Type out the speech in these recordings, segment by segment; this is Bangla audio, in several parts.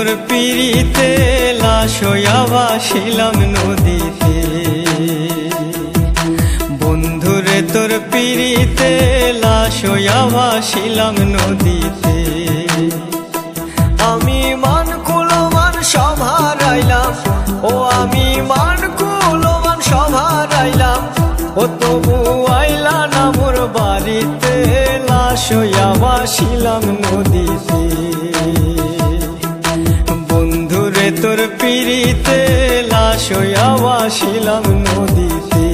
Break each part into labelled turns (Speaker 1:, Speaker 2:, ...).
Speaker 1: তোর পিড়িতে লাশ হইয়া ভাসিলাম নদীতে। বন্ধুরে তোর পিড়িতে লাশ হইয়া ভাসিলাম নদীতে। আমি মান কুলমান সব হারাইলাম, ও আমি মান কুলমান সব হারাইলাম, ও তবু আইলা না মোর বাড়িতে, লাশ হইয়া ভাসিলাম নদীতে। বন্ধুরে তোর পিড়িতে লাশ হইয়া ভাসিলাম নদীতে।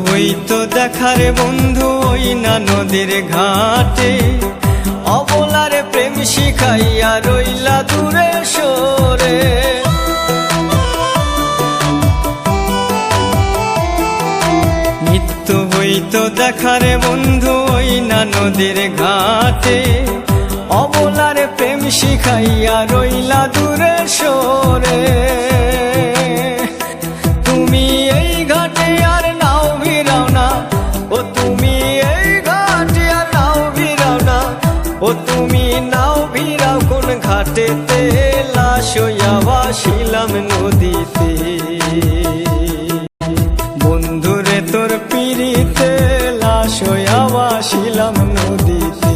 Speaker 1: হইতো দেখারে বন্ধু ওই না নদীর ঘাটে, অবলারে প্রেম শিখাইয়া রইলা দূরে সরে। নিত্য হইতো দেখারে বন্ধু ওই না নদীর ঘাটে, অবলারে প্রেম শিখাইয়া রইলা দূরে সরে। তুমি এই ঘাটে আর নাও ভিড়াও না, ও তুমি এই ঘাটে আর নাও ভিড়াও না, ও তুমি নাও ভিড়াও কোন ঘাটেতে, লাশ হইয়া ভাসিলাম নদীতে। বন্ধুরে তোর পিড়িতে লাশ হইয়া ভাসিলাম নদীতে।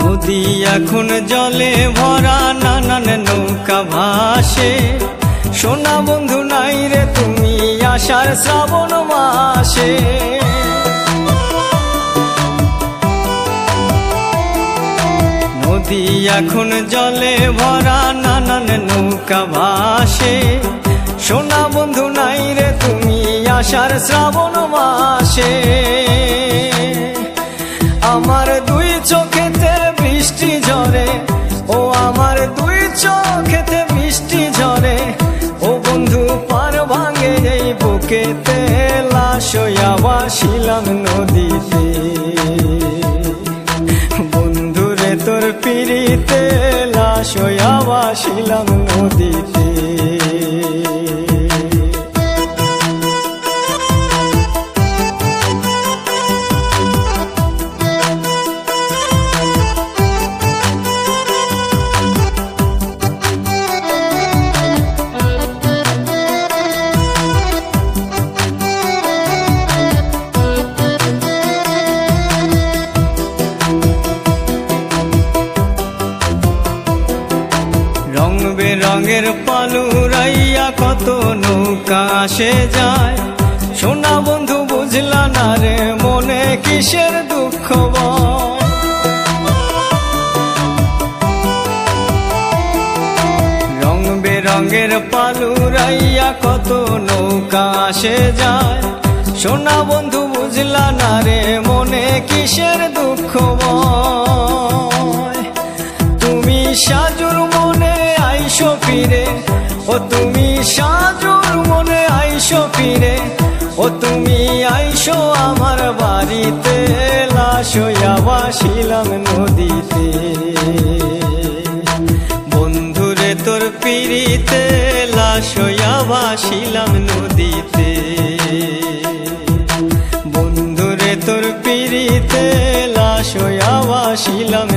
Speaker 1: নদী এখন জলে ভরা, নানান নৌকা ভাসে, সোনা বন্ধু নাই রে তুমি আষাঢ় শ্রাবণ মাসে। নদী এখন জলে ভরা, নানান নৌকা ভাসে, সোনা বন্ধু নাই রে তুমি আষাঢ় শ্রাবণ মাসে। আমার দুই চোখেতে বৃষ্টি ঝরে, ও আমার দুই চোখেতে বৃষ্টি ঝরে, ও বন্ধু পার ভাঙে এই বুকেতে, লাশ হইয়া ভাসিলাম নদীতে। বন্ধুরে তোর পিড়িতে লাশ হইয়া ভাসিলাম নদীতে। রং বেরঙের পালুরাইয়া কত নৌকা আসে যায়, সোনা বন্ধু বুঝলা না রে মনে কিসের দুঃখ বয়। রং বেরঙের পালুরাইয়া কত নৌকা আসে যায়, সোনা বন্ধু বুঝলা না রে মনে কিসের দুঃখ বয়। তুমি সাজুর মনে আইসো ফিরে, ও তুমি সাজুর মনে আইসো ফিরে, ও তুমি আইসো আমার বাড়িতে, লাশ হইয়া ভাসিলাম নদীতে। বন্ধুরে তোর পিড়িতে লাশ হইয়া ভাসিলাম নদীতে। বন্ধুরে তোর পিড়িতে লাশ হইয়া ভাসিলাম